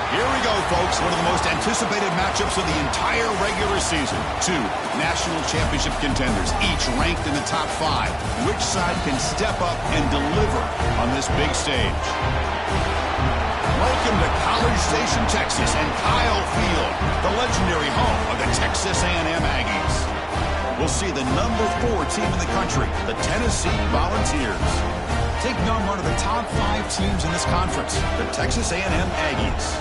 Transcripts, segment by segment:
Here we go, folks. One of the most anticipated matchups of the entire regular season. Two national championship contenders, each ranked in the top 5. Which side can step up and deliver on this big stage? Welcome to College Station, Texas, and Kyle Field, the legendary home of the Texas A&M Aggies. We'll see the number 4 team in the country, the Tennessee Volunteers, taking on one of the top 5 teams in this conference, the Texas A&M Aggies.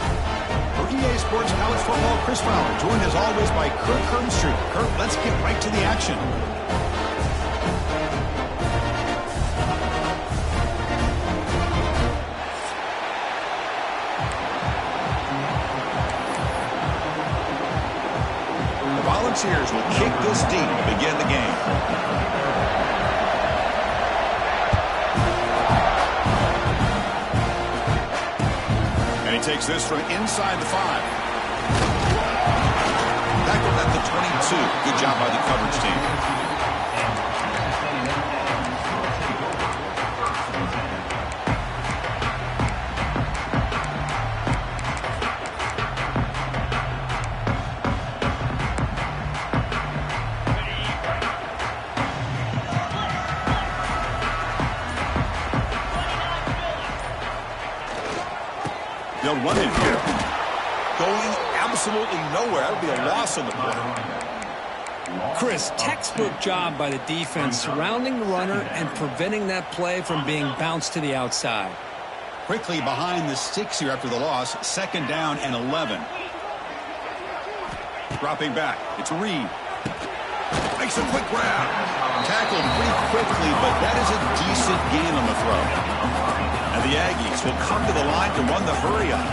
For EA Sports College Football, Chris Fowler, joined as always by Kirk Hermstreet. Kirk, let's get right to the action. The Volunteers will kick this deep to begin the game. He takes this from inside the 5. Tackled at the 22. Good job by the coverage team. They'll run it here. Going absolutely nowhere. That'll be a loss on the play. Chris, textbook job by the defense surrounding the runner and preventing that play from being bounced to the outside. Quickly behind the sticks here after the loss. 2nd down and 11. Dropping back. It's Reed. Makes a quick grab. Tackled pretty quickly, but that is a decent gain on the throw. And the Aggies will come to the line to run the hurry-up.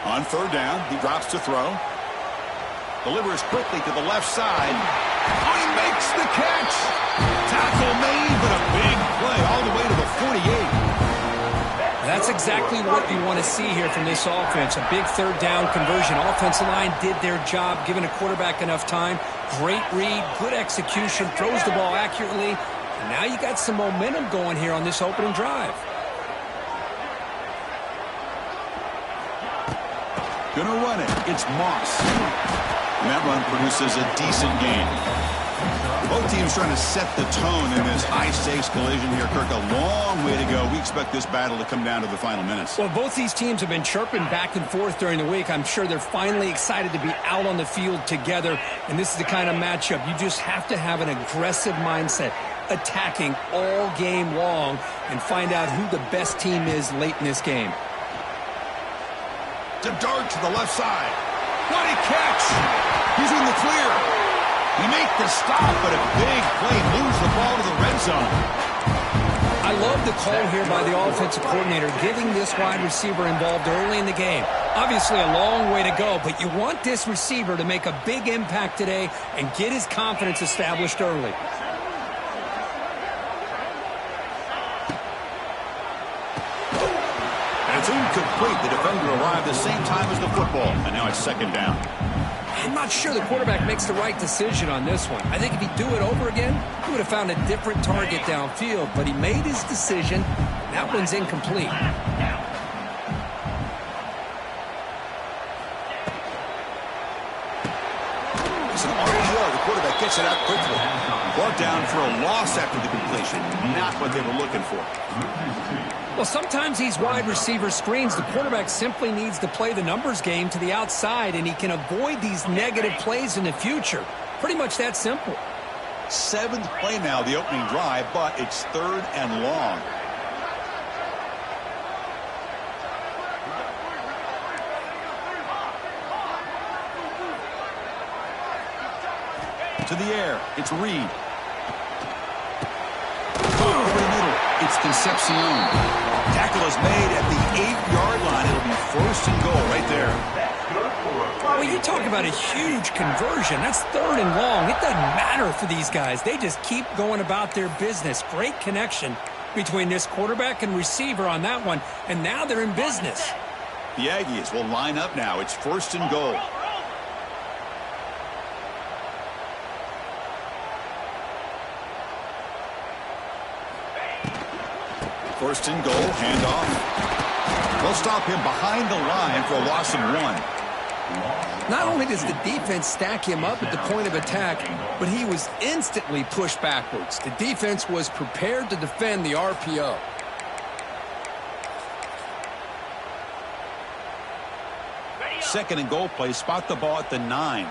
On 3rd down, he drops to throw. Delivers quickly to the left side. Oh, he makes the catch. Tackle made, but a big play all the way to the 48. That's exactly what you want to see here from this offense. A big 3rd down conversion. Offensive line did their job, giving a quarterback enough time. Great read, good execution, throws the ball accurately. And now you got some momentum going here on this opening drive. Gonna run it. It's Moss. And that run produces a decent gain. Both teams trying to set the tone in this high-stakes collision here. Kirk, a long way to go. We expect this battle to come down to the final minutes. Well, both these teams have been chirping back and forth during the week. I'm sure they're finally excited to be out on the field together. And this is the kind of matchup you just have to have an aggressive mindset, attacking all game long, and find out who the best team is late in this game. To dart to the left side. What a catch! He's in the clear. He made the stop, but a big play moves the ball to the red zone. I love the call here by the offensive coordinator, getting this wide receiver involved early in the game. Obviously a long way to go, but you want this receiver to make a big impact today and get his confidence established early. And it's incomplete. The defender arrived the same time as the football, and now it's 2nd down. I'm not sure the quarterback makes the right decision on this one. I think if he'd do it over again, he would have found a different target downfield, but he made his decision. That one's incomplete. It's an RPO. The quarterback gets it out quickly. Brought down for a loss after the completion. Not what they were looking for. Well, sometimes these wide receiver screens, the quarterback simply needs to play the numbers game to the outside, and he can avoid these negative plays in the future. Pretty much that simple. 7th play now, the opening drive, but it's 3rd and long. To the air, it's Reed. Over the middle, it's Concepcion. Tackle is made at the 8-yard line. It'll be 1st and goal right there. Well, you talk about a huge conversion. That's 3rd and long. It doesn't matter for these guys. They just keep going about their business. Great connection between this quarterback and receiver on that one, and now they're in business. The Aggies will line up now. It's 1st and goal. First and goal, handoff. They'll stop him behind the line for a loss of 1. Not only does the defense stack him up at the point of attack, but he was instantly pushed backwards. The defense was prepared to defend the RPO. Second and goal play. Spot the ball at the 9.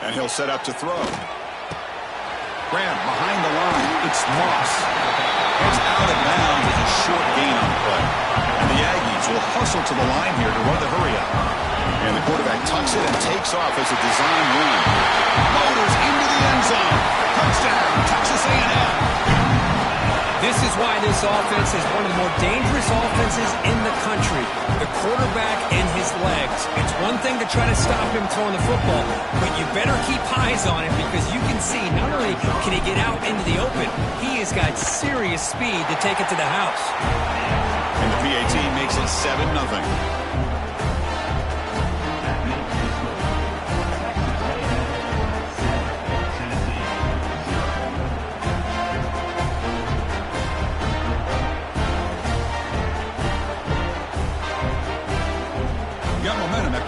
And he'll set up to throw. Grab behind the line. It's Moss. It's out of bounds as a short gain on play. And the Aggies will hustle to the line here to run the hurry up. And the quarterback tucks it and takes off as a design run. Motors into the end zone. Touchdown, Texas A&M. This is why this offense is one of the more dangerous offenses in the country. The quarterback and his legs. It's one thing to try to stop him throwing the football, but you better keep eyes on him because you can see not only can he get out into the open, he has got serious speed to take it to the house. And the PAT makes it 7-0.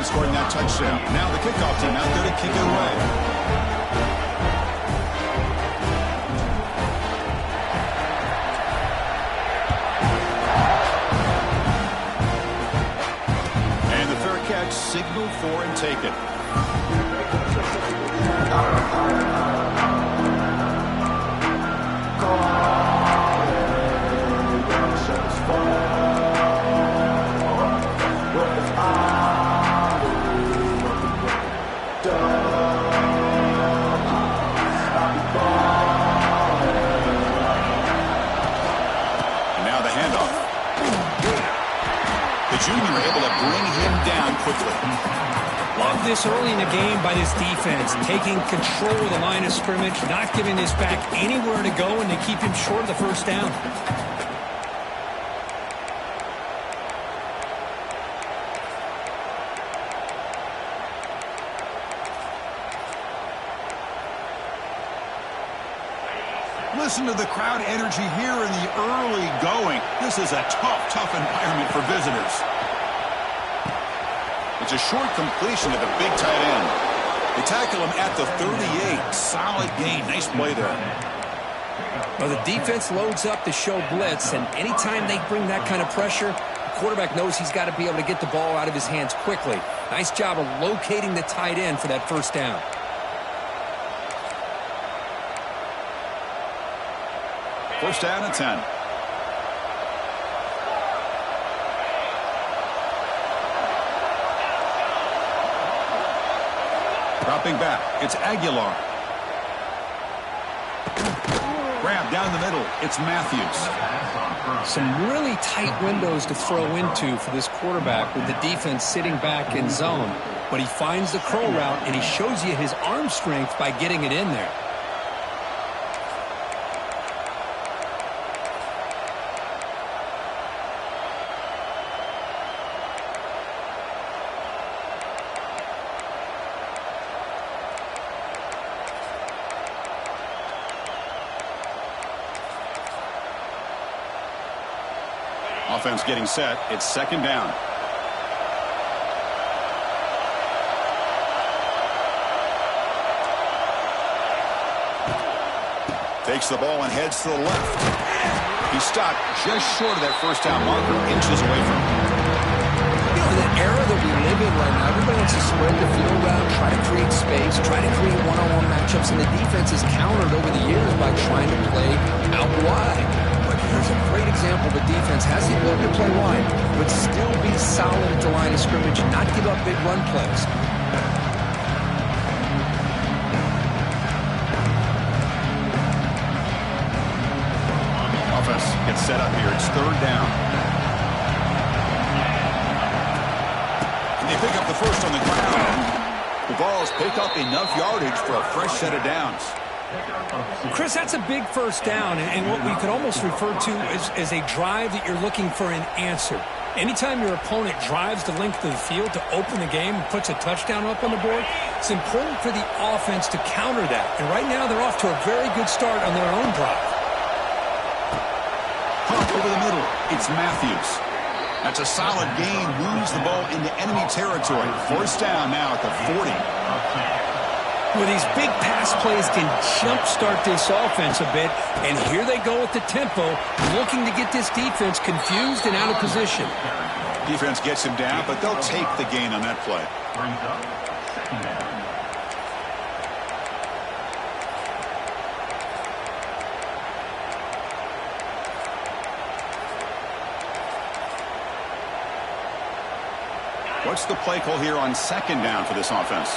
Scoring that touchdown. Now the kickoff team out there to kick it away. And the fair catch signaled for and taken. Junior able to bring him down quickly. Love this early in the game by this defense, taking control of the line of scrimmage, not giving this back anywhere to go, and to keep him short of the first down. Listen to the crowd energy here in the early going. This is a tough environment for visitors. It's a short completion to the big tight end. They tackle him at the 38. Solid gain. Nice play there. Well, the defense loads up to show blitz, and anytime they bring that kind of pressure, the quarterback knows he's got to be able to get the ball out of his hands quickly. Nice job of locating the tight end for that first down. First down and 10. Dropping back, it's Aguilar. Grab down the middle, it's Matthews. Some really tight windows to throw into for this quarterback with the defense sitting back in zone. But he finds the curl route, and he shows you his arm strength by getting it in there. Offense getting set. It's second down. Takes the ball and heads to the left. He stopped just short of that first down marker, inches away from him. You know, in the era that we live in right now, everybody wants to spread the field out, try to create space, try to create one-on-one matchups, and the defense has countered over the years by trying to play out wide. Here's a great example. The defense has the ability to play wide, but still be solid at the line of scrimmage and not give up big run plays. Offense gets set up here. It's third down. And they pick up the first on the ground. The Vols pick up enough yardage for a fresh set of downs. Chris, that's a big first down, and what we could almost refer to as a drive that you're looking for an answer. Anytime your opponent drives the length of the field to open the game and puts a touchdown up on the board, it's important for the offense to counter that. And right now they're off to a very good start on their own drive. Pump over the middle. It's Matthews. That's a solid gain. Moves the ball into enemy territory. First down now at the 40. Well, these big pass plays can jumpstart this offense a bit, and here they go with the tempo, looking to get this defense confused and out of position. Defense gets him down, but they'll take the gain on that play. What's the play call here on second down for this offense?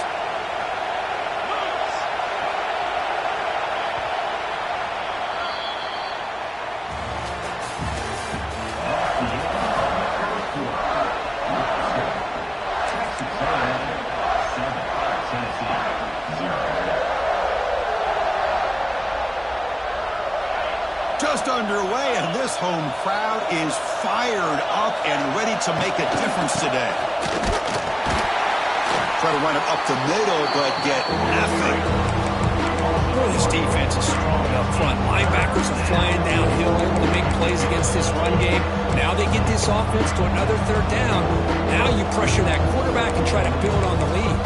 Just underway, and this home crowd is fired up and ready to make a difference today. Try to run it up the middle, but get nothing. Boy, this defense is strong up front. Linebackers are flying downhill, able to make plays against this run game. Now they get this offense to another third down. Now you pressure that quarterback and try to build on the lead.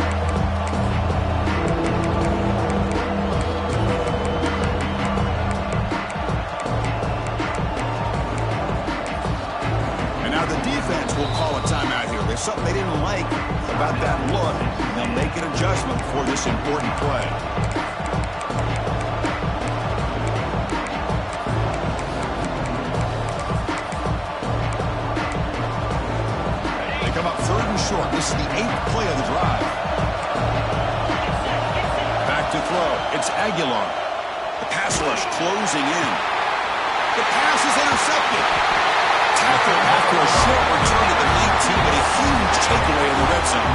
Will call a timeout here. There's something they didn't like about that look. They'll make an adjustment for this important play. They come up third and short. This is the 8th play of the drive. Back to throw. It's Aguilar. The pass rush closing in. The pass is intercepted. Tackle after a short return to the 19, but a huge takeaway in the red zone.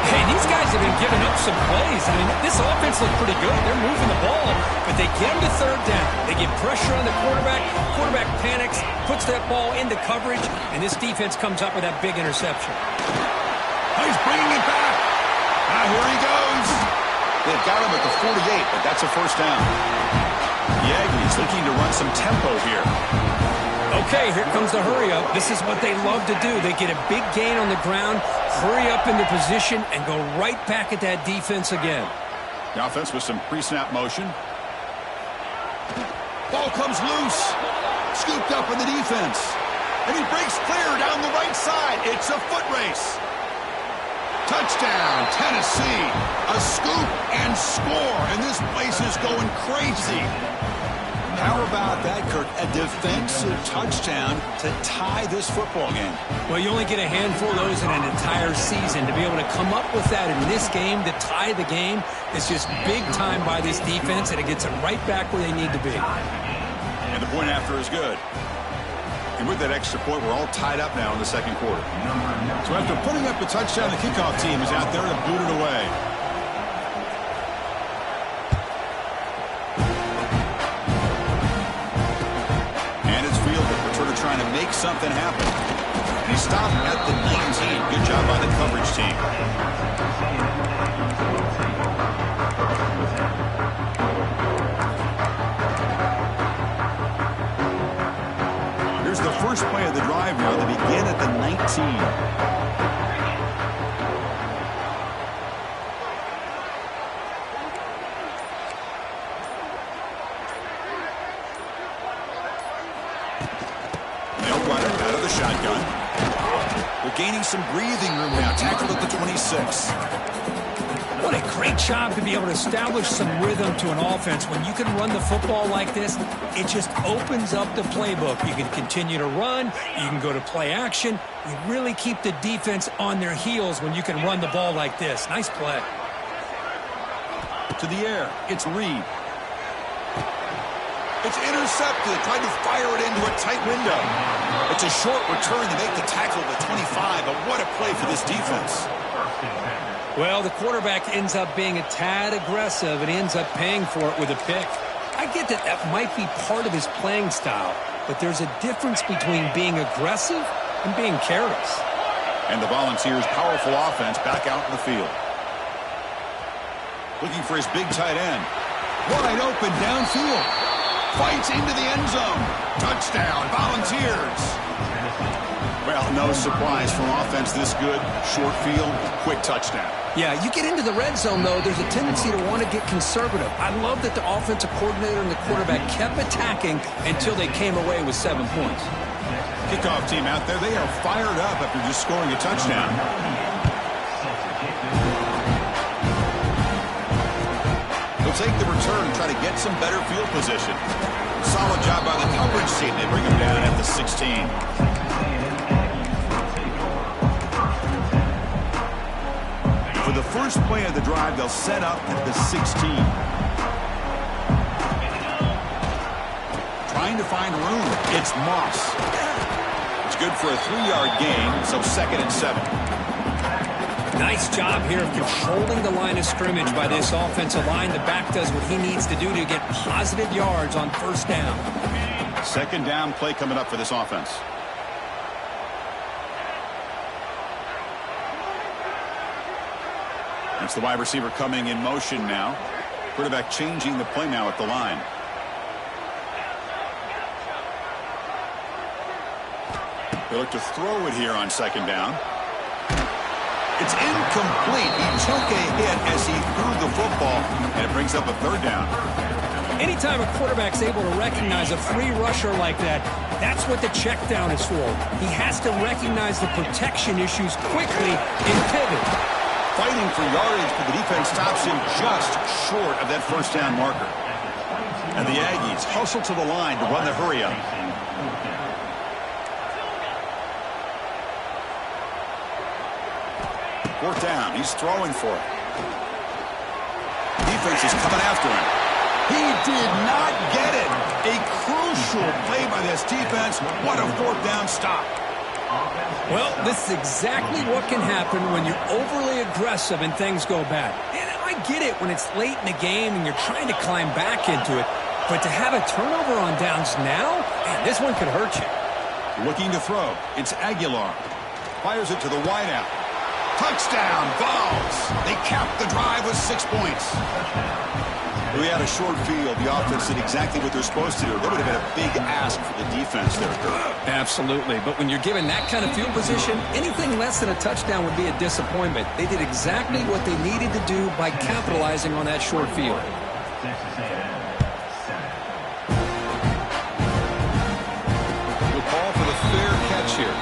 Hey, these guys have been giving up some plays. I mean, this offense looks pretty good. They're moving the ball, but they get them to third down. They get pressure on the quarterback. Quarterback panics, puts that ball into coverage, and this defense comes up with that big interception. He's bringing it back. Here he goes. They've got him at the 48, but that's a first down. The Aggies looking to run some tempo here. Okay, here comes the hurry-up. This is what they love to do. They get a big gain on the ground, hurry up into position, and go right back at that defense again. The offense with some pre-snap motion. Ball comes loose. Scooped up in the defense. And he breaks clear down the right side. It's a foot race. Touchdown, Tennessee. A scoop and score. And this place is going crazy. How about that, Kirk? A defensive touchdown to tie this football game. Well, you only get a handful of those in an entire season. To be able to come up with that in this game, to tie the game, it's just big time by this defense, and it gets them right back where they need to be. And the point after is good. And with that extra point, we're all tied up now in the second quarter. So after putting up a touchdown, the kickoff team is out there to boot it away. Trying to make something happen. And he stopped at the 19. Good job by the coverage team. Here's the first play of the drive now. They begin at the 19. Shotgun. They're gaining some breathing room now. Tackled at the 26. What a great job to be able to establish some rhythm to an offense. When you can run the football like this, it just opens up the playbook. You can continue to run. You can go to play action. You really keep the defense on their heels when you can run the ball like this. Nice play. To the air. It's Reed. It's intercepted. Tried to fire it into a tight window. It's a short return to make the tackle at the 25, but what a play for this defense. Well, the quarterback ends up being a tad aggressive and ends up paying for it with a pick. I get that might be part of his playing style, but there's a difference between being aggressive and being careless. And the Volunteers' powerful offense back out in the field. Looking for his big tight end. Wide open downfield. Fights into the end zone. Touchdown, Volunteers. Well, no surprise from offense this good. Short field, quick touchdown. Yeah, you get into the red zone, though, there's a tendency to want to get conservative. I love that the offensive coordinator and the quarterback kept attacking until they came away with 7 points. Kickoff team out there, they are fired up after just scoring a touchdown. They'll take the return and try to get some better field position. Solid job by the coverage team. They bring him down at the 16. For the first play of the drive, they'll set up at the 16. Trying to find room. It's Moss. It's good for a 3-yard gain, so 2nd and 7. Nice job here of controlling the line of scrimmage by this offensive line. The back does what he needs to do to get positive yards on first down. 2nd down play coming up for this offense. It's the wide receiver coming in motion now. Quarterback changing the play now at the line. They look to throw it here on 2nd down. It's incomplete. He took a hit as he threw the football, and it brings up a 3rd down. Anytime a quarterback's able to recognize a free rusher like that, that's what the check down is for. He has to recognize the protection issues quickly and pivot. Fighting for yardage, but the defense stops him just short of that 1st down marker. And the Aggies hustle to the line to run the hurry-up. 4th down. He's throwing for it. Defense is coming after him. He did not get it. A crucial play by this defense. What a 4th down stop. Well, this is exactly what can happen when you're overly aggressive and things go bad. And I get it when it's late in the game and you're trying to climb back into it. But to have a turnover on downs now, man, this one could hurt you. Looking to throw. It's Aguilar. Fires it to the wideout. Touchdown, Vols. They capped the drive with 6 points. We had a short field. The offense did exactly what they're supposed to do. That would have been a big ask for the defense there, Kurt. Absolutely. But when you're given that kind of field position, anything less than a touchdown would be a disappointment. They did exactly what they needed to do by capitalizing on that short field. We'll call for the fair catch here.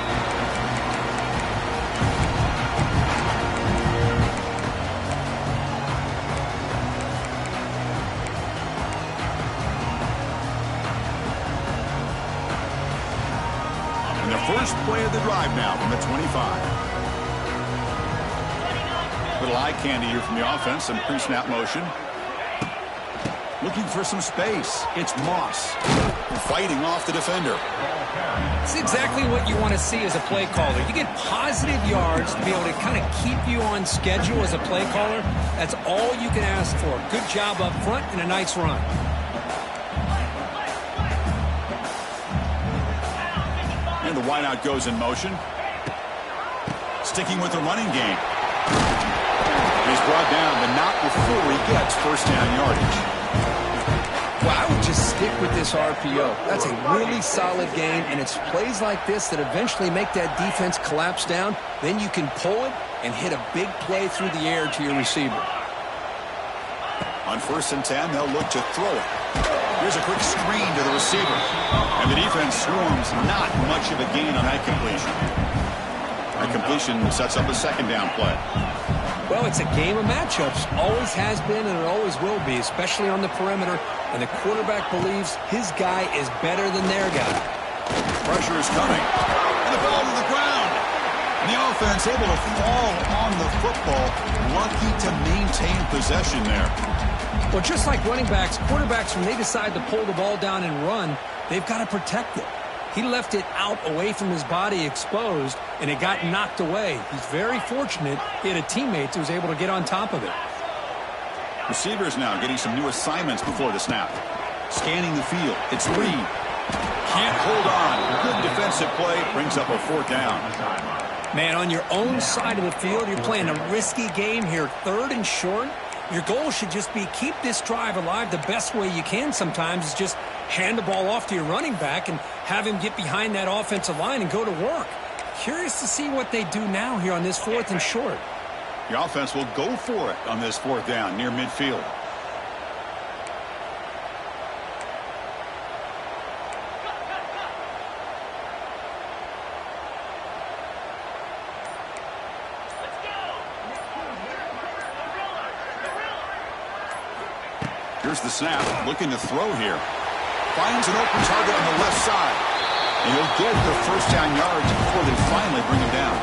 First play of the drive now from the 25. Little eye candy here from the offense. Some pre-snap motion. Looking for some space. It's Moss. Fighting off the defender. It's exactly what you want to see as a play caller. You get positive yards to be able to kind of keep you on schedule as a play caller. That's all you can ask for. Good job up front and a nice run. And the wideout goes in motion. Sticking with the running game. He's brought down, but not before he gets 1st down yardage. Well, I would just stick with this RPO. That's a really solid game, and it's plays like this that eventually make that defense collapse down. Then you can pull it and hit a big play through the air to your receiver. On 1st and 10, they'll look to throw it. Here's a quick screen to the receiver. And the defense swarms not much of a gain on that completion. That completion sets up a 2nd down play. Well, it's a game of matchups. Always has been and it always will be, especially on the perimeter. And the quarterback believes his guy is better than their guy. Pressure is coming. And the ball to the ground. And the offense able to fall on the football. Lucky to maintain possession there. Well, just like running backs, quarterbacks, when they decide to pull the ball down and run, they've got to protect it. He left it out away from his body exposed, and it got knocked away. He's very fortunate he had a teammate who was able to get on top of it. Receivers now getting some new assignments before the snap. Scanning the field. It's Reed. can't hold on. Good defensive play brings up a 4th down. Man, on your own side of the field, you're playing a risky game here, 3rd and short. Your goal should just be keep this drive alive the best way you can sometimes is just hand the ball off to your running back and have him get behind that offensive line and go to work. Curious to see what they do now here on this 4th and short. The offense will go for it on this 4th down near midfield. Here's the snap, looking to throw here. Finds an open target on the left side. And he'll get the 1st down yards before they finally bring him down.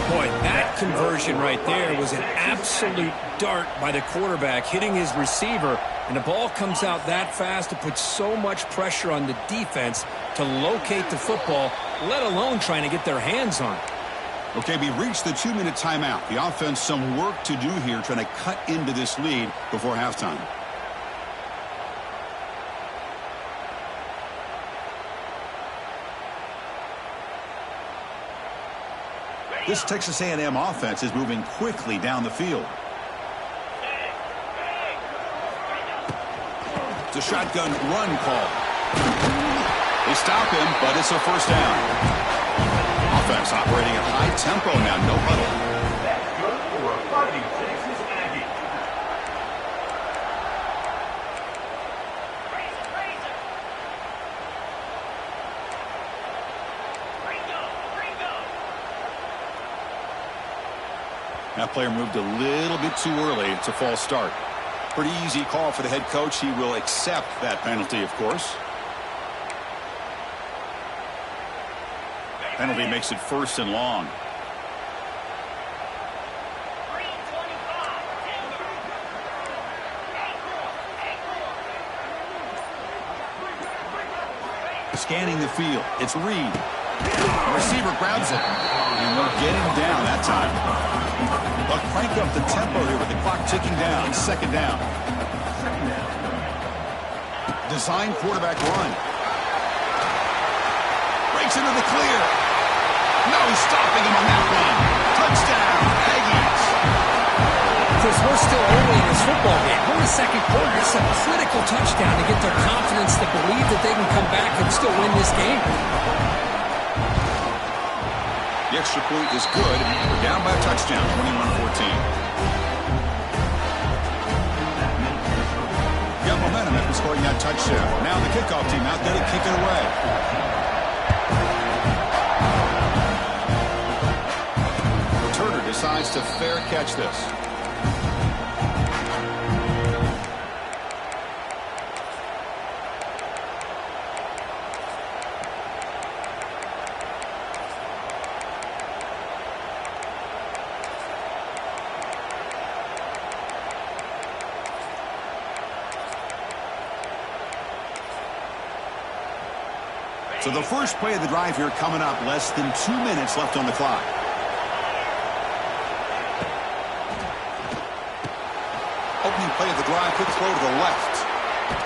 Boy, that conversion right there was an absolute dart by the quarterback hitting his receiver. And the ball comes out that fast. It puts so much pressure on the defense to locate the football, let alone trying to get their hands on it. Okay, we reached the 2-minute timeout. The offense some work to do here trying to cut into this lead before halftime. This Texas A&M offense is moving quickly down the field. It's a shotgun run call. They stop him, but it's a 1st down. Offense operating at high tempo now, no huddle. That player moved a little bit too early. It's a false start. Pretty easy call for the head coach. He will accept that penalty, of course. Penalty makes it 1st and long. Scanning the field. It's Reed. The receiver grabs it. And we're getting down that time. They'll crank up the tempo here with the clock ticking down. 2nd down. Design quarterback run. Breaks into the clear. No, he's stopping him on that one. Touchdown, Aggies. Chris, we're still early in this football game. We're in the 2nd quarter. It's a critical touchdown to get their confidence to believe that they can come back and still win this game. The extra point is good. We're down by a touchdown, 21-14. Got momentum after scoring that touchdown. Now the kickoff team out there to kick it away. Returner decides to fair catch this. So the first play of the drive here coming up, less than 2 minutes left on the clock. Opening play of the drive, quick throw to the left.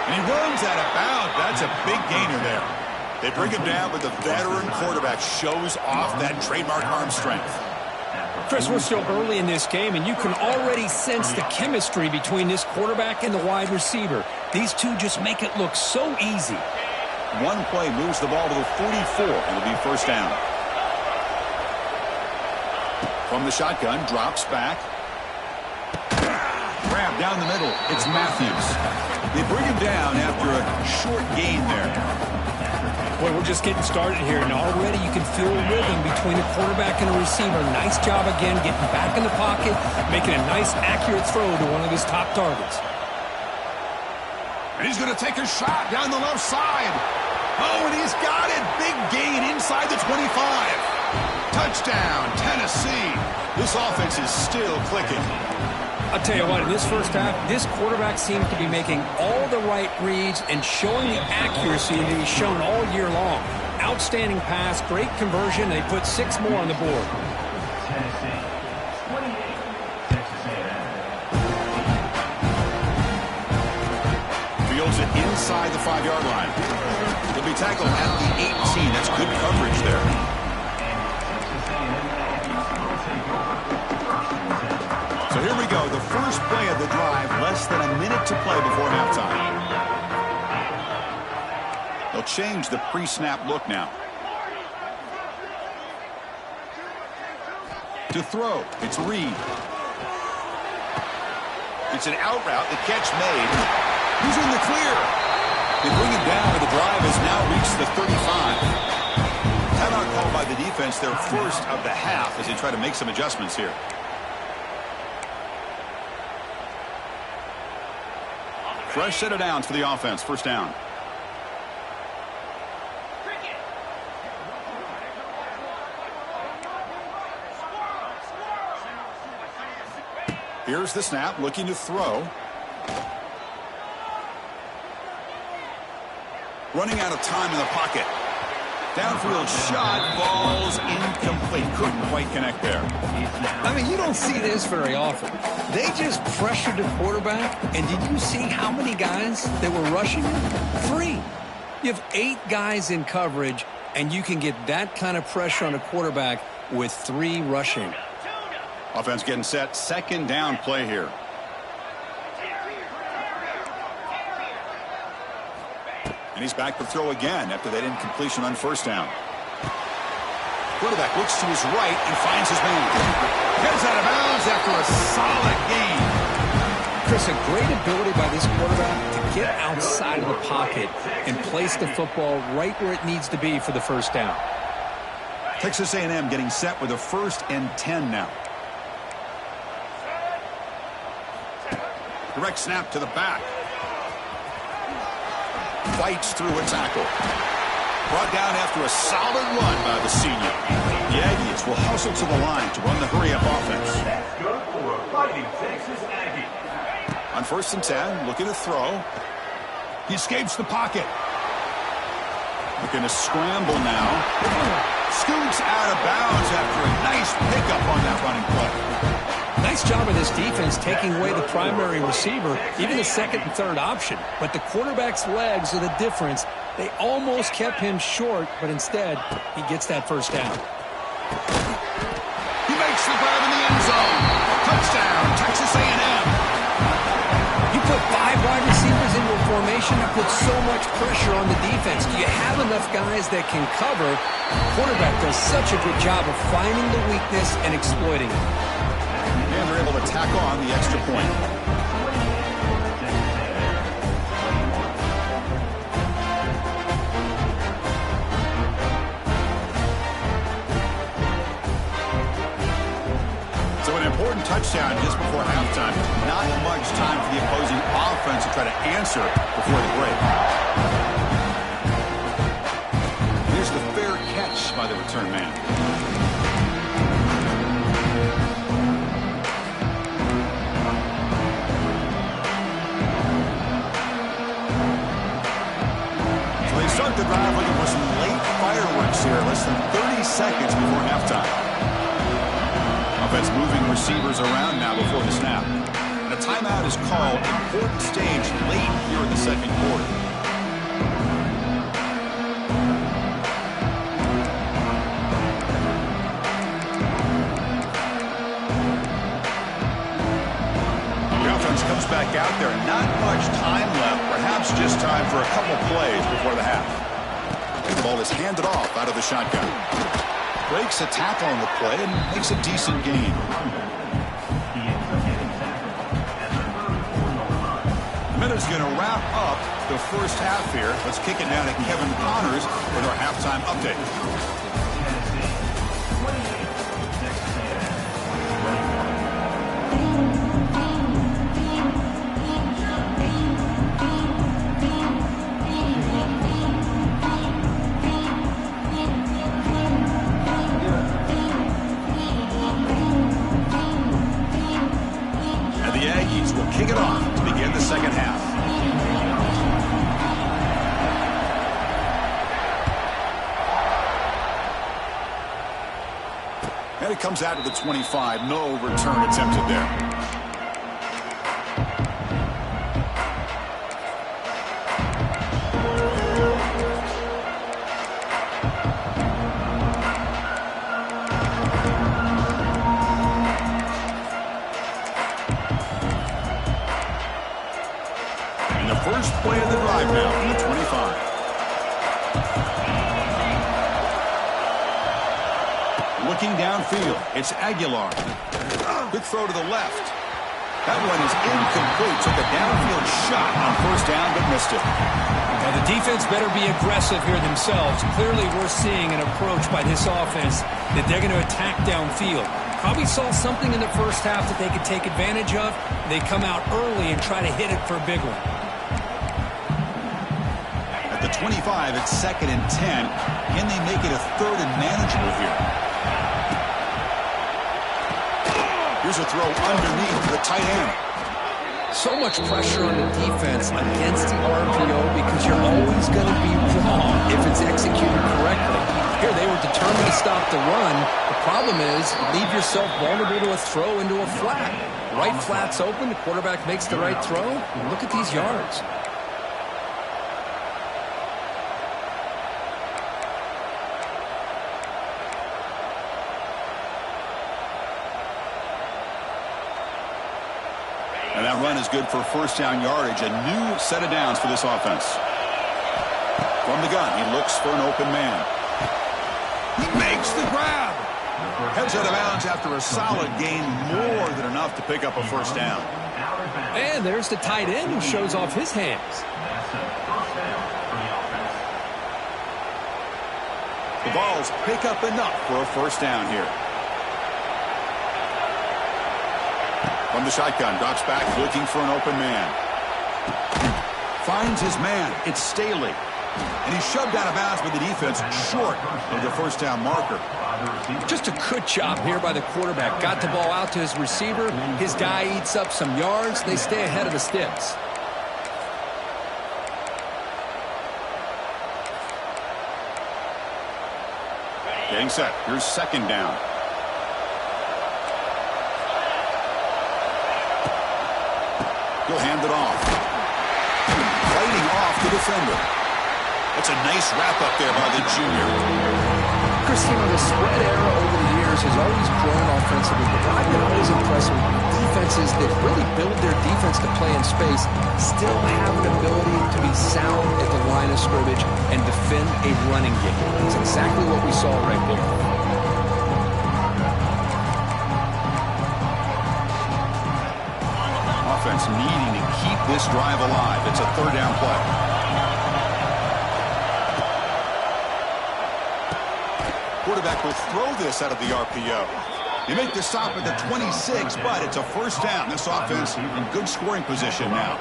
And he runs out of bounds. That's a big gainer there. They bring him down, but the veteran quarterback shows off that trademark arm strength. Chris, we're still early in this game, and you can already sense the chemistry between this quarterback and the wide receiver. These two just make it look so easy. One play moves the ball to the 44, and it'll be 1st down. From the shotgun, drops back. Grab down the middle. It's Matthews. They bring him down after a short gain there. Boy, we're just getting started here, and already you can feel a rhythm between the quarterback and the receiver. Nice job again getting back in the pocket, making a nice, accurate throw to one of his top targets. And he's going to take a shot down the left side. Oh, and he's got it. Big gain inside the 25. Touchdown, Tennessee. This offense is still clicking. I'll tell you what, in this first half, this quarterback seems to be making all the right reads and showing the accuracy that he's shown all year long. Outstanding pass, great conversion. They put 6 more on the board. Fields it inside the 5-yard line. He'll be tackled at the 18. That's good coverage there. So here we go. The first play of the drive. Less than a minute to play before halftime. They'll change the pre-snap look now. To throw, it's Reed. It's an out route. The catch made. He's in the clear. They bring him down, and the drive has now reached the 35. Timeout called by the defense, their first of the half, as they try to make some adjustments here. Fresh set of downs for the offense. First down. Here's the snap, looking to throw. Running out of time in the pocket. Downfield shot, falls incomplete. Couldn't quite connect there. I mean, you don't see this very often. They just pressured the quarterback, and did you see how many guys that were rushing him? 3. You have 8 guys in coverage, and you can get that kind of pressure on a quarterback with 3 rushing. Offense getting set. Second down play here. And he's back to throw again after that incompletion on first down. Quarterback looks to his right and finds his man. Gets out of bounds after a solid gain. Chris, a great ability by this quarterback to get outside of the pocket and place the football right where it needs to be for the first down. Texas A&M getting set with a 1st and 10 now. Direct snap to the back. Fights through a tackle. Brought down after a solid run by the senior. The Aggies will hustle to the line to run the hurry-up offense. On 1st and 10, looking to throw. He escapes the pocket. Looking to scramble now. Scoots out of bounds after a nice pickup on that running play. Nice job of this defense taking away the primary receiver, even the 2nd and 3rd option. But the quarterback's legs are the difference. They almost kept him short, but instead, he gets that first down. He makes the grab in the end zone. Touchdown, Texas A&M. You put 5 wide receivers into a formation that puts so much pressure on the defense. Do you have enough guys that can cover? The quarterback does such a good job of finding the weakness and exploiting it. And they're able to tack on the extra point. So an important touchdown just before halftime. Not much time for the opposing offense to try to answer before the break. Here's the fair catch by the return man. Start the drive looking for some late fireworks here. Less than 30 seconds before halftime. Offense moving receivers around now before the snap. And a timeout is called. Important stage late here in the 2nd quarter. The offense comes back out there. Not much time left. Perhaps just time for a couple plays before the half. The ball is handed off out of the shotgun. Breaks a tackle on the play and makes a decent gain. The minute's going to wrap up the first half here. Let's kick it down to Kevin Connors with our halftime update. Kick it off to begin the second half. And it comes out to the 25. No return attempted there. first play of the drive now from the 25. Looking downfield, it's Aguilar. Good throw to the left. That one is incomplete. Took a downfield shot on first down, but missed it. Now the defense better be aggressive here themselves. Clearly we're seeing an approach by this offense that they're going to attack downfield. Probably saw something in the first half that they could take advantage of. They come out early and try to hit it for a big one. At the 25, it's 2nd and 10. Can they make it a 3rd and manageable here? Here's a throw underneath to the tight end. So much pressure on the defense against the RPO because you're always going to be wrong if it's executed correctly. Here, they were determined to stop the run. The problem is you leave yourself vulnerable to a throw into a flat. Right flat's open. The quarterback makes the right throw. And look at these yards. And that run is good for first down yardage. A new set of downs for this offense. From the gun, he looks for an open man. He makes the grab. Heads out of bounds after a solid gain, more than enough to pick up a first down. And there's the tight end who shows off his hands. The Vols pick up enough for a first down here. From the shotgun, drops back, looking for an open man. Finds his man. It's Staley. And he's shoved out of bounds by the defense, short of the first down marker. Just a good job here by the quarterback. Got the ball out to his receiver. His guy eats up some yards. They stay ahead of the sticks. Getting set. Here's 2nd down. He'll hand it off. Fighting off the defender. That's a nice wrap-up there by the junior. Christine, the spread era over the years has always grown offensively, but I've been always impressed with defenses that really build their defense to play in space, still have an ability to be sound at the line of scrimmage and defend a running game. It's exactly what we saw right here. Offense needing to keep this drive alive. It's a 3rd down play. Quarterback will throw this out of the RPO. They make the stop at the 26, but it's a first down. This offense in good scoring position now.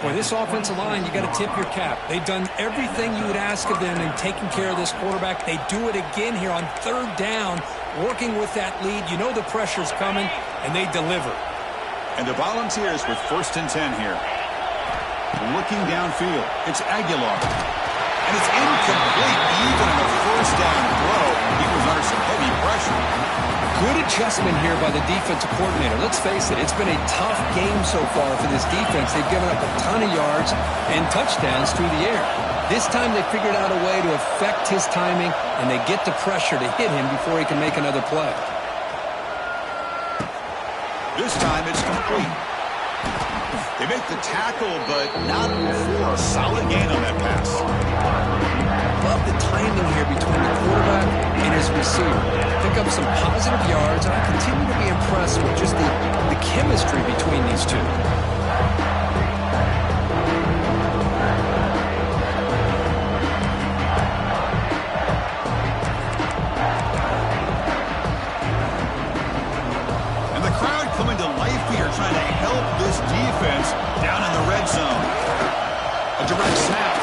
Boy, this offensive line, you got to tip your cap. They've done everything you would ask of them in taking care of this quarterback. They do it again here on 3rd down, working with that lead. You know the pressure's coming, and they deliver. And the Volunteers with 1st and 10 here. Looking downfield, it's Aguilar. And it's incomplete, even in a first down throw. He was under some heavy pressure. Good adjustment here by the defensive coordinator. Let's face it, it's been a tough game so far for this defense. They've given up a ton of yards and touchdowns through the air. This time they figured out a way to affect his timing, and they get the pressure to hit him before he can make another play. This time it's complete. They make the tackle, but not before a solid gain on that pass. Love the timing here between the quarterback and his receiver. Pick up some positive yards, and I continue to be impressed with just the chemistry between these two. Trying to help this defense down in the red zone. A direct snap.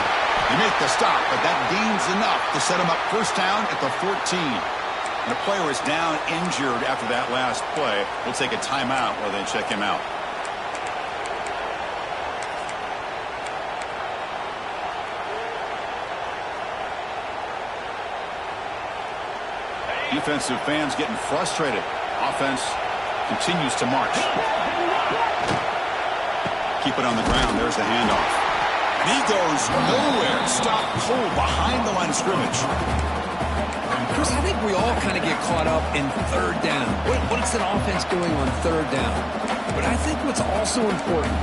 They make the stop, but that gains enough to set them up first down at the 14. And the player is down injured after that last play. We'll take a timeout while they check him out. Defensive fans getting frustrated. Offense continues to march. Keep it on the ground. There's the handoff. And he goes nowhere. Stop cold behind the line of scrimmage. Chris, I think we all kind of get caught up in 3rd down. What's an offense doing on 3rd down? But I think what's also important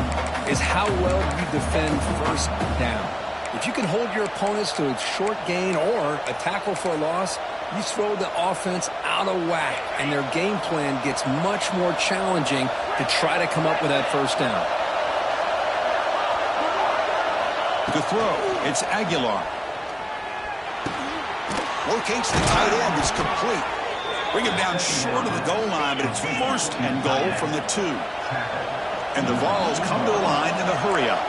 is how well you defend first down. If you can hold your opponents to a short gain or a tackle for a loss, you throw the offense out of whack, and their game plan gets much more challenging to try to come up with that first down. To throw, it's Aguilar. Locates the tight end. It's complete. Bring him down short of the goal line, but it's first and goal from the 2. And the Vols come to the line in a hurry-up.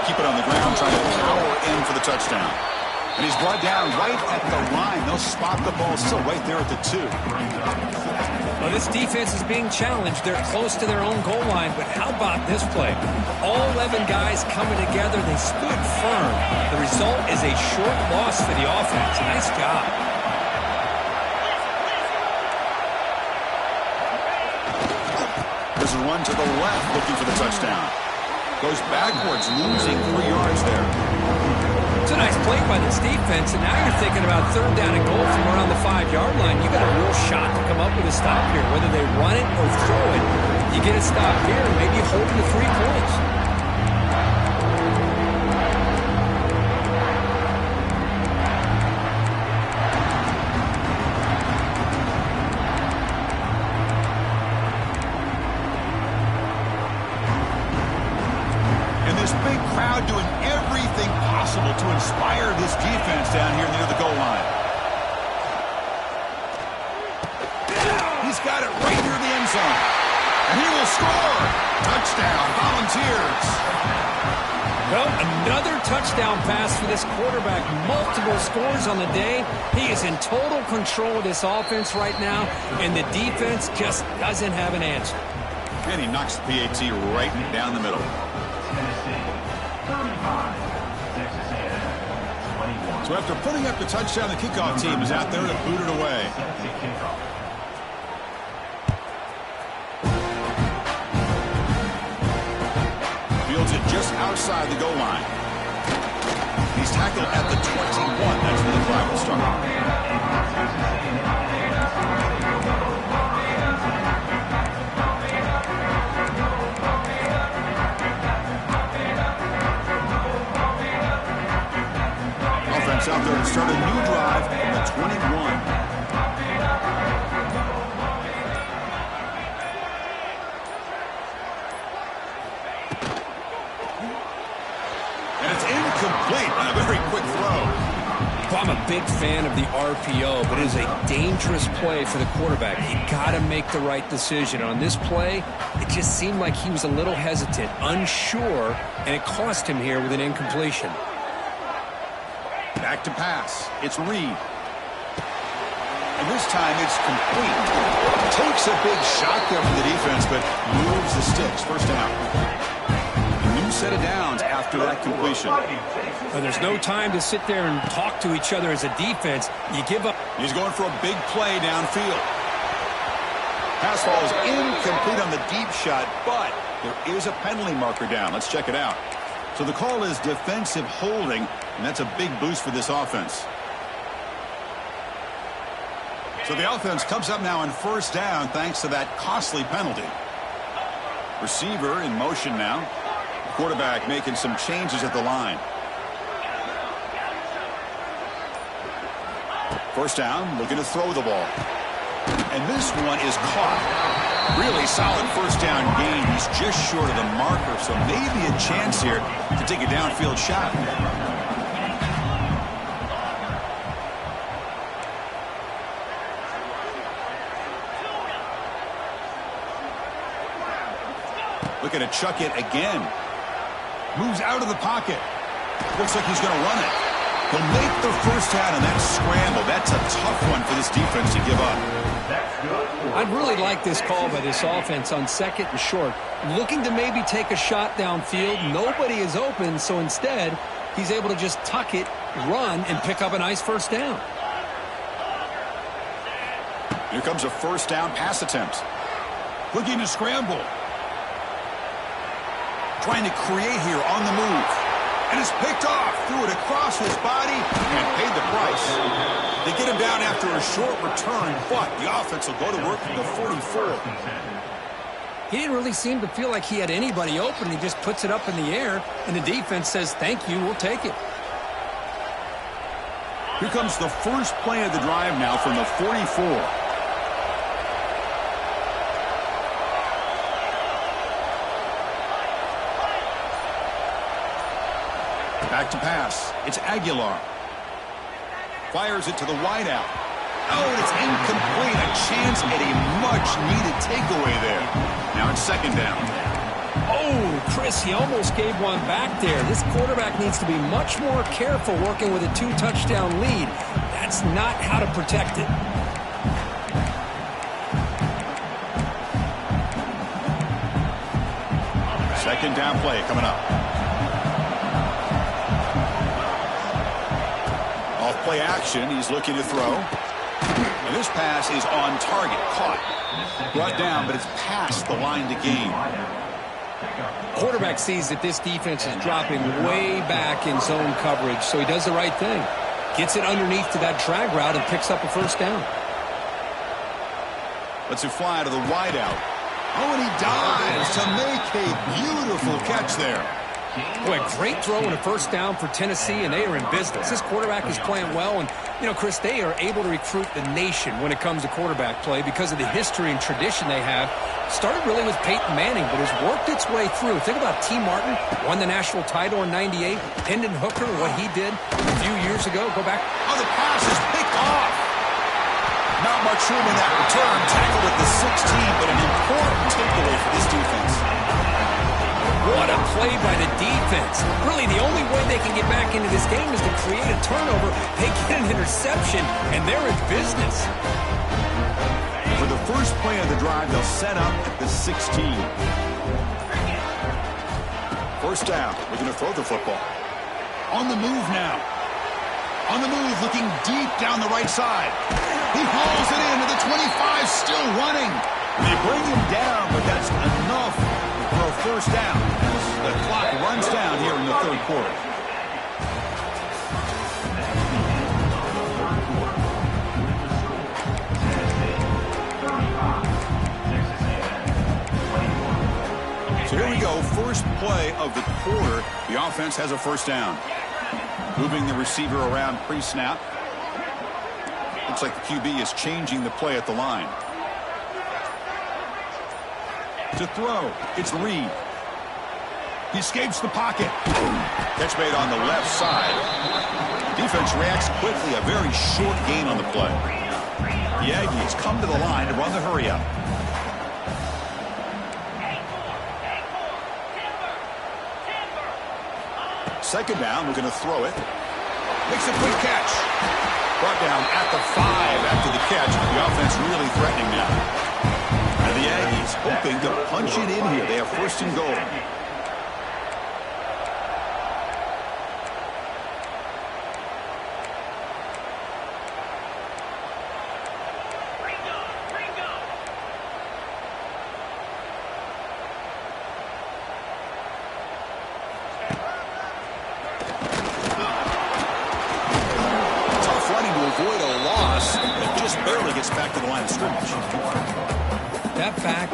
Keep it on the ground, trying to power in for the touchdown. And he's brought down right at the line. They'll spot the ball still right there at the 2. Well, this defense is being challenged. They're close to their own goal line, but how about this play? All 11 guys coming together. They stood firm. The result is a short loss for the offense. Nice job. There's a run to the left looking for the touchdown. Goes backwards, losing 3 yards there. It's a nice play by this defense, and now you're thinking about third down and goal from around the 5-yard line. You got a real shot to come up with a stop here. Whether they run it or throw it, you get a stop here and maybe hold to 3 points. Big crowd doing everything possible to inspire this defense down here near the goal line. He's got it right near the end zone. And he will score. Touchdown, Volunteers. Well, another touchdown pass for this quarterback. Multiple scores on the day. He is in total control of this offense right now, and the defense just doesn't have an answer. And he knocks the PAT right down the middle. So after putting up the touchdown, the kickoff team is out there to boot it away. Fields it just outside the goal line. He's tackled at the 21. That's where the flag will start. Out there to start a new drive from the 21. And it's incomplete on a very quick throw. Well, I'm a big fan of the RPO, but it is a dangerous play for the quarterback. You got to make the right decision. On this play, it just seemed like he was a little hesitant, unsure, and it cost him here with an incompletion. Back to pass. It's Reed. And this time it's complete. Takes a big shot there from the defense, but moves the sticks. First down. A new set of downs after that completion. Well, there's no time to sit there and talk to each other as a defense. You give up. He's going for a big play downfield. Pass falls incomplete on the deep shot, but there is a penalty marker down. Let's check it out. So the call is defensive holding, and that's a big boost for this offense. So the offense comes up now on first down thanks to that costly penalty. Receiver in motion now. Quarterback making some changes at the line. First down, looking to throw the ball. And this one is caught. Really solid first down gain. He's just short of the marker, so maybe a chance here to take a downfield shot. Looking to chuck it again. Moves out of the pocket. Looks like he's going to run it. He'll make the first down in that scramble. That's a tough one for this defense to give up. I'd really like this call by this offense on second and short. Looking to maybe take a shot downfield. Nobody is open, so instead, he's able to just tuck it, run, and pick up a nice first down. Here comes a first down pass attempt. Looking to scramble. Trying to create here on the move. And it's picked off. Threw it across his body and paid the price. They get him down after a short return, but the offense will go to work at the 44. He didn't really seem to feel like he had anybody open. He just puts it up in the air, and the defense says, thank you, we'll take it. Here comes the first play of the drive now from the 44. Back to pass. It's Aguilar. Fires it to the wideout. Oh, and it's incomplete. A chance at a much-needed takeaway there. Now it's second down. Oh, Chris, he almost gave one back there. This quarterback needs to be much more careful working with a 2-touchdown lead. That's not how to protect it. Second down play coming up. Off play action, he's looking to throw. And this pass is on target, caught. Brought down, but it's past the line to gain. Quarterback sees that this defense is dropping way back in zone coverage, so he does the right thing. Gets it underneath to that drag route and picks up a first down. Lets it fly to the wideout. Oh, and he dives to make a beautiful catch there. Boy, great throw and a first down for Tennessee, and they are in business. This quarterback is playing well, and, you know, Chris, they are able to recruit the nation when it comes to quarterback play because of the history and tradition they have. Started really with Peyton Manning, but has worked its way through. Think about T. Martin, won the national title in '98. Hendon Hooker, what he did a few years ago. Go back. Oh, the pass is picked off. Not much room in that return. Tackled at the 16, but an important takeaway for this defense. What a play by the defense. Really, the only way they can get back into this game is to create a turnover. They get an interception, and they're in business. For the first play of the drive, they'll set up at the 16. First down. We're going to throw the football. On the move now. On the move, looking deep down the right side. He hauls it into the 25, still running. They bring him down, but that's enough for a first down as the clock runs down here in the third quarter. So here we go, first play of the quarter. The offense has a first down. Moving the receiver around pre-snap. Looks like the QB is changing the play at the line. To throw, it's Reed. He escapes the pocket. Catch made on the left side. Defense reacts quickly, a very short gain on the play. The Aggies come to the line to run the hurry-up. Second down, we're going to throw it. Makes a quick catch. Brought down at the 5 after the catch. The offense really threatening now. And the Aggies hoping to punch it in here. They have first and goal.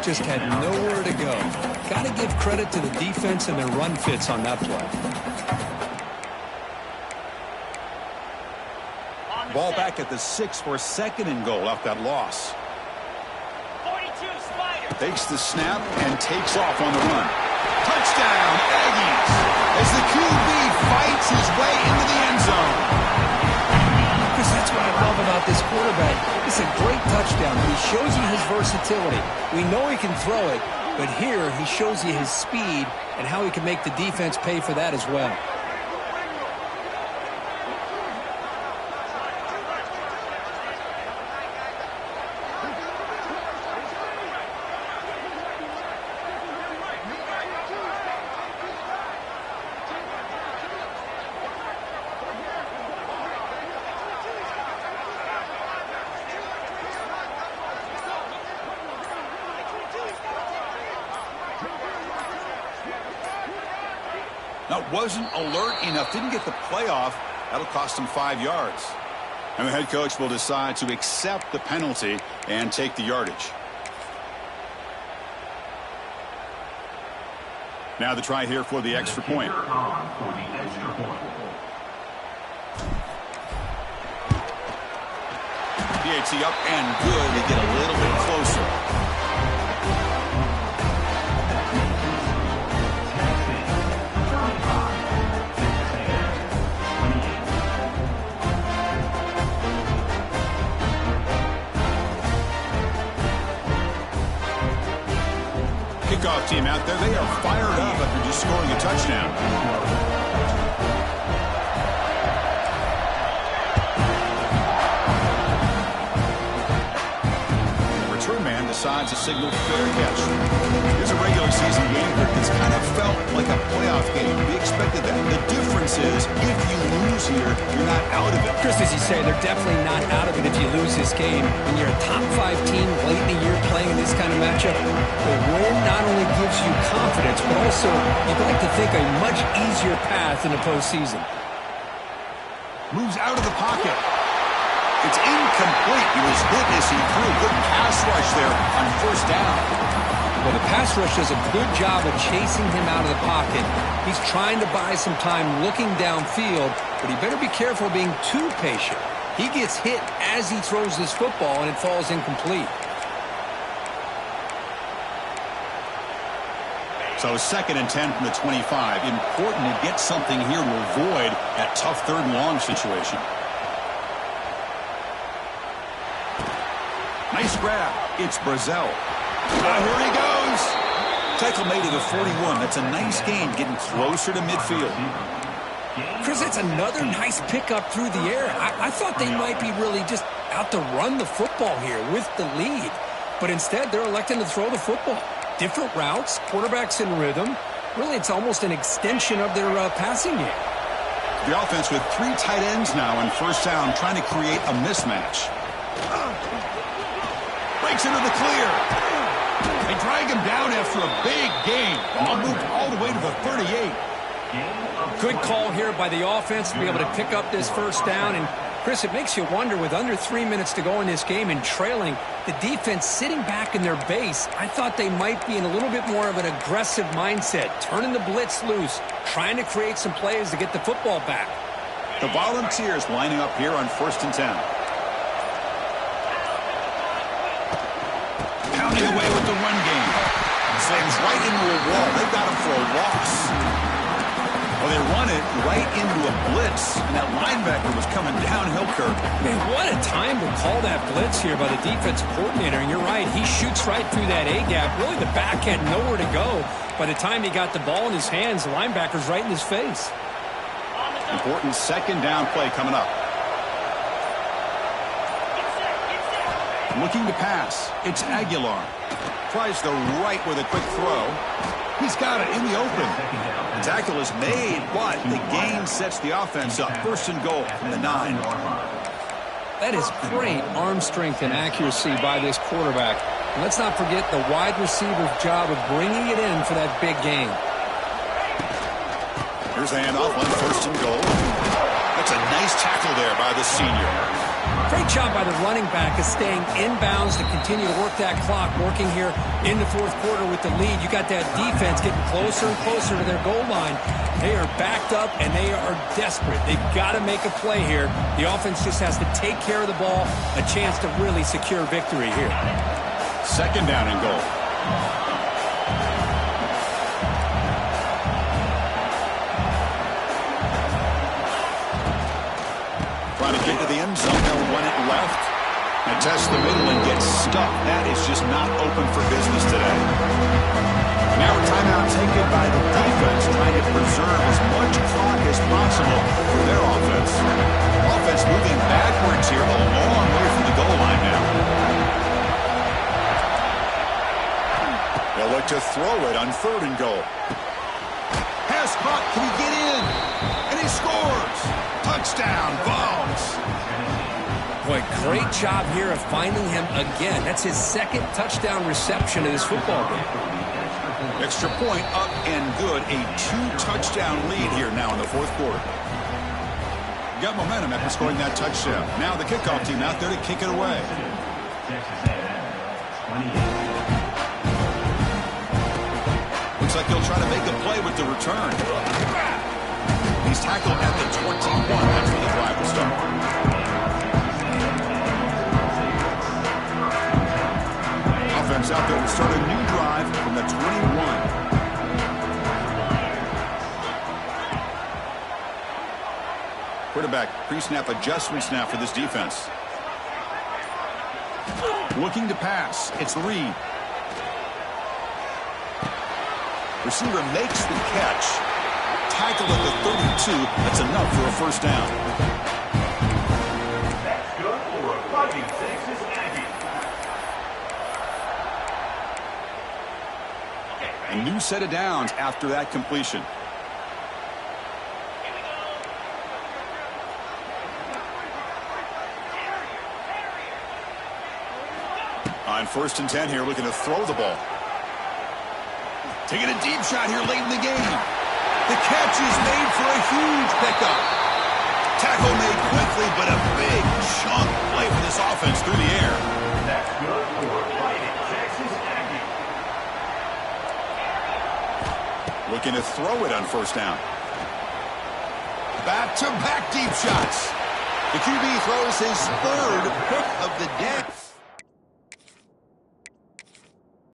Just had nowhere to go. Got to give credit to the defense and their run fits on that play. Ball back at the 6 for a second and goal off that loss. 42 Spider. Takes the snap and takes off on the run. Touchdown, Aggies! As the QB fights his way into the end zone. Because that's what I love about this quarterback. It's a great touchdown, but he shows you his versatility. We know he can throw it, but here he shows you his speed and how he can make the defense pay for that as well. Now, wasn't alert enough, didn't get the playoff. That'll cost him 5 yards. And the head coach will decide to accept the penalty and take the yardage. Now the try here for the extra point. PAT up and good. They get a little bit closer. Kickoff team out there. They are fired up after just scoring a touchdown. Decides to signal fair catch. Here's a regular season game that's kind of felt like a playoff game. We expected that. The difference is if you lose here, you're not out of it. Chris, as you say, they're definitely not out of it if you lose this game. When you're a top 5 team late in the year playing in this kind of matchup, the win not only gives you confidence, but also you'd like to think a much easier path in the postseason. Moves out of the pocket. It's incomplete. He was hit as he threw. Good pass rush there on first down. Well, the pass rush does a good job of chasing him out of the pocket. He's trying to buy some time looking downfield, but he better be careful being too patient. He gets hit as he throws this football, and it falls incomplete. So 2nd and 10 from the 25. Important to get something here to avoid that tough 3rd and long situation. Nice grab. It's Brazel. Here he goes. Tackle made at the 41. That's a nice gain, getting closer to midfield. Chris, it's another nice pickup through the air. I thought they might be really just out to run the football here with the lead. But instead, they're electing to throw the football. Different routes, quarterbacks in rhythm. Really, it's almost an extension of their passing game. The offense with 3 tight ends now on first down, trying to create a mismatch. Breaks into the clear. They drag him down after a big gain. They'll move all the way to the 38. Good call here by the offense to be able to pick up this first down. And, Chris, it makes you wonder, with under 3 minutes to go in this game and trailing, the defense sitting back in their base, I thought they might be in a little bit more of an aggressive mindset, turning the blitz loose, trying to create some plays to get the football back. The Volunteers lining up here on 1st and 10. Pounding away with the run game. Slams right into a wall. They've got him for a loss. Well, they run it right into a blitz, and that linebacker was coming downhill curve. Man, what a time to call that blitz here by the defensive coordinator. And you're right, he shoots right through that A-gap. Really, the back had nowhere to go. By the time he got the ball in his hands, the linebacker's right in his face. Important 2nd down play coming up. Looking to pass. It's Aguilar. Tries the right with a quick throw. He's got it in the open. The tackle is made, but the gain sets the offense up. 1st and goal from the 9. That is great arm strength and accuracy by this quarterback. And let's not forget the wide receiver's job of bringing it in for that big gain. Here's a handoff on 1st and goal. That's a nice tackle there by the senior. Great job by the running back of staying inbounds to continue to work that clock, working here in the 4th quarter with the lead. You got that defense getting closer and closer to their goal line. They are backed up, and they are desperate. They've got to make a play here. The offense just has to take care of the ball, a chance to really secure victory here. 2nd down and goal. Trying to get to the end zone. They'll run it left. And test the middle and get stuck. That is just not open for business today. Now a timeout taken by the defense, trying to preserve as much clock as possible for their offense. Offense moving backwards here, a long way from the goal line now. They'll look to throw it on 3rd and goal. Pass caught. Can he get in? And he scores. Touchdown, Vols. Boy, great job here of finding him again. That's his 2nd touchdown reception of this football game. Extra point up and good. A 2-touchdown lead here now in the 4th quarter. Got momentum after scoring that touchdown. Now the kickoff team out there to kick it away. Looks Looks like he'll try to make a play with the return. He's tackled at the 21. That's where the drive will start. Offense out there to start a new drive from the 21. Quarterback pre-snap adjustments now for this defense. Looking to pass. It's Reed. Receiver makes the catch. Tackled at the 32. That's enough for a first down. That's good for a fighting Texas Aggie. A new set of downs after that completion. On 1st and 10 here, looking to throw the ball. Taking a deep shot here late in the game. The catch is made for a huge pickup. Tackle made quickly, but a big chunk play for this offense through the air. That's good for a fighting Texas Aggie. Looking to throw it on 1st down. Back-to-back deep shots. The QB throws his 3rd pick of the day.